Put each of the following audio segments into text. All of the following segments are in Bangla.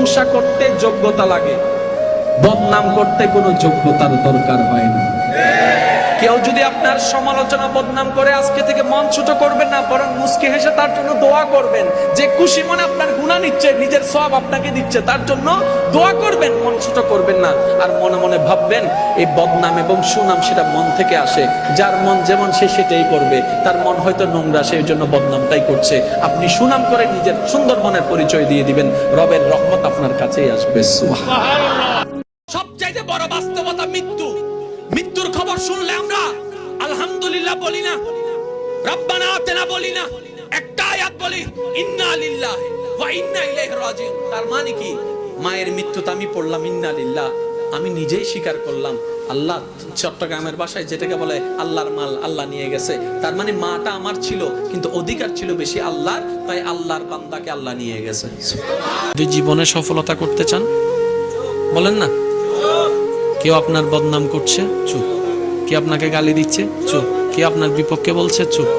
প্রশংসা করতে যোগ্যতা লাগে, বদনাম করতে কোনো যোগ্যতার দরকার হয় না। কেউ যদি আপনার সমালোচনা বদনাম করে আজকে থেকে মন ছোট করবেন না, বরং মুস্কি হেসে তার জন্য দোয়া করবেন। যে খুশি মনে আপনার গুনাহ নিচ্ছে, নিজের সওয়াব আপনাকে দিচ্ছে, তার জন্য দোয়া করবেন, মন ছোট করবেন না। আর মনে মনে ভাববেন এই বদনাম এবং সুনাম সেটা মন থেকে আসে, যার মন যেমন সে সেটাই করবে। তার মন হয়তো নোংরা, সেই জন্য বদনামটাই করছে। আপনি সুনাম করে নিজের সুন্দর মনের পরিচয় দিয়ে দিবেন, রবের রহমত আপনার কাছেই আসবে। সুবহানাল্লাহ। সবচাইতে বড় বাস্তবতা মৃত্যু। মৃত্যুর খবর শুনলে আমরা আলহামদুলিল্লাহ বলি না, রব্বানা আতিনা বলি না, একটা আয়াত বলি ইন্না লিল্লাহি ওয়া ইন্না ইলাইহি রাজিউন। তার মানে কি? মায়ের মৃত্যুতে আমি পড়লাম ইন্না লিল্লাহ, আমি নিজেই স্বীকার করলাম আল্লাহ, চট্টগ্রামের ভাষায় যেটাকে বলে আল্লাহর মাল আল্লাহ নিয়ে গেছে। তার মানে মাটা আমার ছিল, কিন্তু অধিকার ছিল বেশি আল্লাহর, তাই আল্লাহর বান্দাকে আল্লাহ নিয়ে গেছে। যদি জীবনে সফলতা করতে চান, বলেন না। কেউ আপনার বদনাম করছে, চুপ। কে আপনাকে গালি দিচ্ছে, চুপ। কে আপনার বিপক্ষে বলছে, চুপ।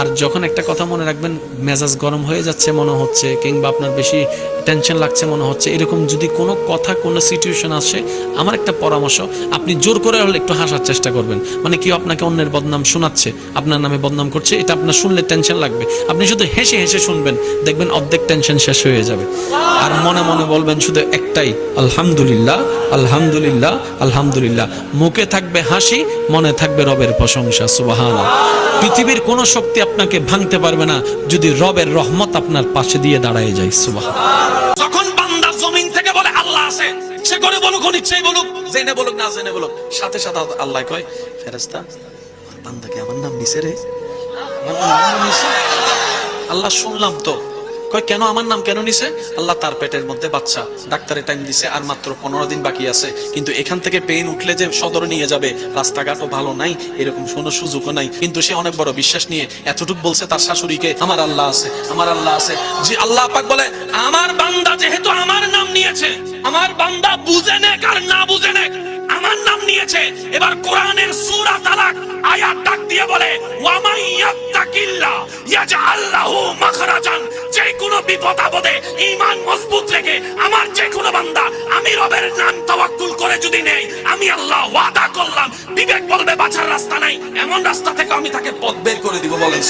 আর যখন একটা কথা মনে রাখবেন, মেজাজ গরম হয়ে যাচ্ছে মনে হচ্ছে, কিংবা আপনার বেশি টেনশন লাগছে মনে হচ্ছে, এরকম যদি কোনো কথা, কোনো সিচুয়েশন আসে, আমার একটা পরামর্শ, আপনি জোর করে হলে একটু হাসার চেষ্টা করবেন। মানে কেউ আপনাকে অন্যের বদনাম শোনাচ্ছে, আপনার নামে বদনাম করছে, এটা আপনার শুনলে টেনশন লাগবে, আপনি শুধু হেসে হেসে শুনবেন, দেখবেন অর্ধেক টেনশন শেষ হয়ে যাবে। আর মনে মনে বলবেন শুধু একটাই, আলহামদুলিল্লাহ, আলহামদুলিল্লাহ, আলহামদুলিল্লাহ। মুখে থাকবে হাসি, মনে থাকবে রবের প্রশংসা। সুবহানাল্লাহ। পৃথিবীর কোনো শক্তি আপনাকে ভাঙতে পারবে না যদি রবের রহমত আপনার পাশে দিয়ে দাঁড়ায় যায়। সুবহানাল্লাহ। যখন বান্দা জমিন থেকে বলে আল্লাহ আছে, সে করে বলুক, ইচ্ছাই বলুক, জেনে বলুক না জেনে বলুক, সাথে সাথে আল্লাহ কয়, ফেরেশতা বান্দাকে আমার নাম নিছে রে, আমার নাম নিছে। আল্লাহ শুনলাম তো। কয় কেন আমার নাম কেন নিছে? আল্লাহ তার পেটের মধ্যে বাচ্চা, ডাক্তারের টাইম দিছে, আর মাত্র 15 দিন বাকি আছে, কিন্তু এখান থেকে পেইন উঠলে যে সদরে নিয়ে যাবে, রাস্তাঘাটও ভালো নাই, এরকম কোনো সুযোগও নাই, কিন্তু সে অনেক বড় বিশ্বাস নিয়ে এতটুকু বলছে তার শাশুড়িকে, আমার আল্লাহ আছে, আমার আল্লাহ আছে। যে আল্লাহ পাক বলে, আমার বান্দা যেহেতু আমার নাম নিয়েছে, আমার বান্দা বুঝে নেক আর না বুঝে নেক, আমার নাম নিয়েছে। এবার কোরআনের সূরা তালাক আয়াত ডাক দিয়ে বলে, ওয়া মান ইয়াত্তাকিল্লাহ ইয়াজআল লাহু মাখরাজান। যে কোনো বিপদ আপদে ঈমান মজবুত রেখে আমার যে কোনো বান্দা আমি রবের নাম তাওয়াক্কুল করে যদি নেই, আমি আল্লাহ ওয়াদা করলাম, বিবেক বলবে বাঁচার রাস্তা নাই, এমন রাস্তা থেকে আমি তাকে পথ বের করে দিব। বলেন